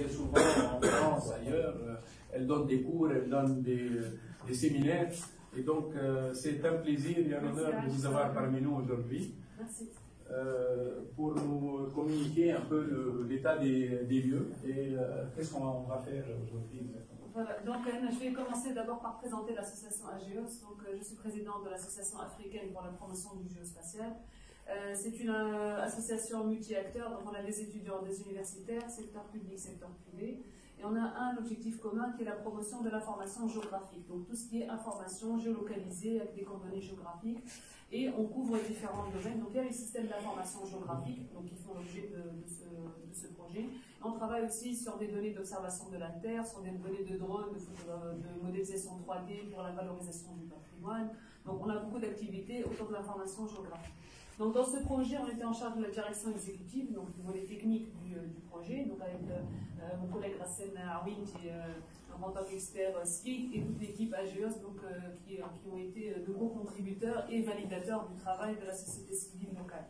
est souvent en France, ailleurs. Elle donne des cours, elle donne des séminaires. Et donc, c'est un plaisir et un honneur de vous avoir parmi nous aujourd'hui. Merci. Pour nous communiquer un peu l'état des lieux et qu'est-ce qu'on va faire aujourd'hui exactement. Voilà, donc je vais commencer d'abord par présenter l'association AGEOS. Donc, je suis présidente de l'association africaine pour la promotion du géospatial. C'est une association multi-acteurs, donc on a des étudiants, des universitaires, secteur public, secteur privé, et on a un objectif commun qui est la promotion de l'information géographique, donc tout ce qui est information géolocalisée avec des coordonnées géographiques, et on couvre différents domaines. Donc il y a les systèmes d'information géographique, donc qui font l'objet de ce projet. On travaille aussi sur des données d'observation de la Terre, sur des données de drones, de modélisation 3D pour la valorisation du patrimoine. Donc on a beaucoup d'activités autour de l'information géographique. Donc dans ce projet, on était en charge de la direction exécutive, donc du volet technique du projet, donc avec mon collègue Rassen Aouin, qui est en tant qu'expert SCI, et toute l'équipe AGEOS, donc, qui ont été de gros contributeurs et validateurs du travail de la société civile locale.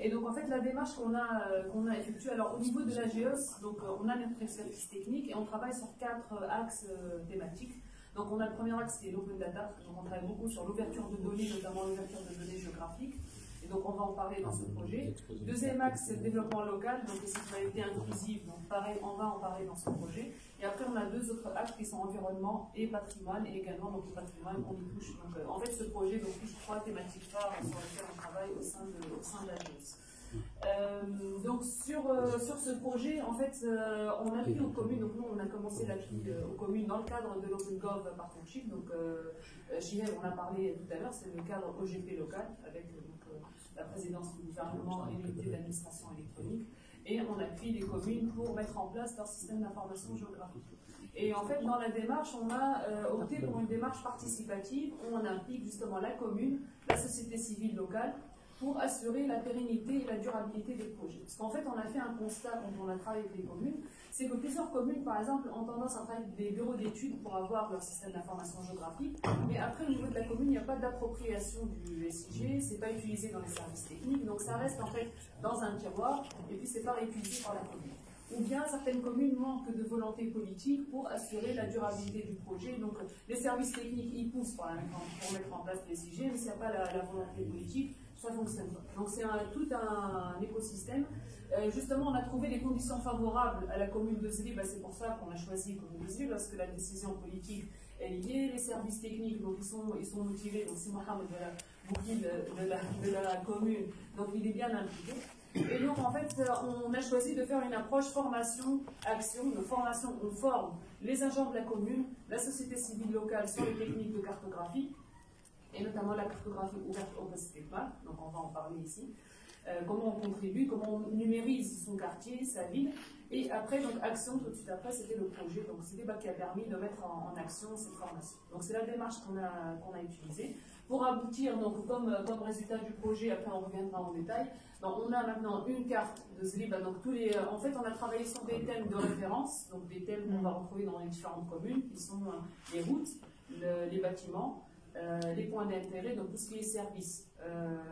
Et donc en fait la démarche qu'on a effectuée, alors au niveau de l'AGEOS, donc on a notre expertise technique et on travaille sur 4 axes thématiques. Donc on a le premier axe qui est l'open data, donc on travaille beaucoup sur l'ouverture de données, notamment l'ouverture de données géographiques, et donc on va en parler dans ce projet. Deuxième axe, c'est le développement local, donc les citoyennetés inclusives, donc pareil, on va en parler dans ce projet. Et après on a 2 autres axes qui sont environnement et patrimoine, et également donc le patrimoine on y touche. Donc en fait ce projet donc, touche 3 thématiques phares sur lesquelles on travaille au sein de l'AGEOS. Donc sur ce projet, en fait, on appuie aux communes. Donc nous, on a commencé l'appui aux communes dans le cadre de l'OpenGov Partnership. Donc Chihel, on a parlé tout à l'heure, c'est le cadre OGP local avec la présidence du gouvernement et l'unité d'administration électronique. Et on appuie les communes pour mettre en place leur système d'information géographique. Et en fait, dans la démarche, on a opté pour une démarche participative où on implique justement la commune, la société civile locale, pour assurer la pérennité et la durabilité des projets. Parce qu'en fait, on a fait un constat quand on a travaillé avec les communes, c'est que plusieurs communes, par exemple, ont tendance à travailler avec des bureaux d'études pour avoir leur système d'information géographique, mais après, au niveau de la commune, il n'y a pas d'appropriation du SIG, c'est pas utilisé dans les services techniques, donc ça reste en fait dans un tiroir, et puis c'est pas réutilisé par la commune. Ou bien certaines communes manquent de volonté politique pour assurer la durabilité du projet. Donc les services techniques y poussent pour mettre en place les SIG, mais s'il n'y a pas la volonté politique, ça ne fonctionne pas. Donc c'est tout un écosystème. Justement, on a trouvé les conditions favorables à la commune de Zlib, c'est pour ça qu'on a choisi la commune de Zlib, parce que la décision politique est liée, les services techniques, donc ils sont motivés, donc c'est Mohamed de la commune, donc il est bien impliqué. Et donc en fait, on a choisi de faire une approche formation-action. De formation, on forme les agents de la commune, la société civile locale sur les techniques de cartographie, et notamment la cartographie ouverte OpenStreetMap, donc on va en parler ici, comment on contribue, comment on numérise son quartier, sa ville, et après, donc action, tout de suite après, c'était le projet, donc c'était qui a permis de mettre en action cette formation. Donc c'est la démarche qu'on a utilisée. Pour aboutir, donc, comme résultat du projet, après on reviendra en détail, donc on a maintenant une carte de Zlib, donc en fait on a travaillé sur des thèmes de référence, donc des thèmes qu'on va retrouver dans les différentes communes, qui sont les routes, les bâtiments, les points d'intérêt, donc tout ce qui est services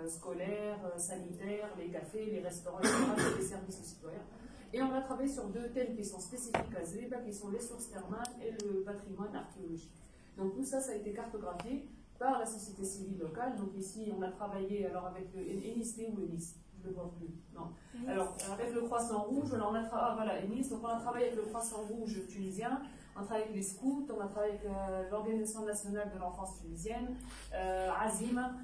scolaires, sanitaires, les cafés, les restaurants, etc., les services aux citoyens. Et on a travaillé sur 2 thèmes qui sont spécifiques à Zlib, qui sont les sources thermales et le patrimoine archéologique. Donc tout ça, ça a été cartographié par la société civile locale. Donc ici, on a travaillé alors avec le Enis ou Enis, je ne le vois plus. Non. Alors avec le Croissant Rouge, alors voilà, Enis, donc on a travaillé avec le Croissant Rouge tunisien. On travaille avec les scouts, on a travaillé avec l'Organisation nationale de l'enfance tunisienne, Azim,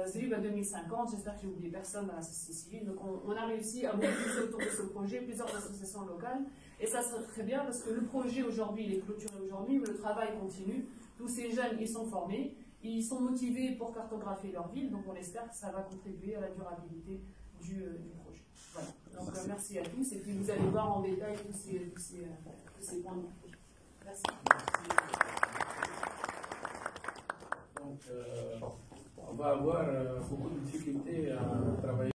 Zlib à 2050, j'espère que j'ai oublié personne dans la société civile. Donc on a réussi à mobiliser autour de ce projet plusieurs associations locales, et ça serait très bien parce que le projet aujourd'hui, il est clôturé aujourd'hui, mais le travail continue. Tous ces jeunes, ils sont formés, ils sont motivés pour cartographier leur ville, donc on espère que ça va contribuer à la durabilité du projet. Voilà. Donc merci à tous, et puis vous allez voir en détail tous ces points de projet. Merci. Donc, on va avoir beaucoup de difficultés à travailler.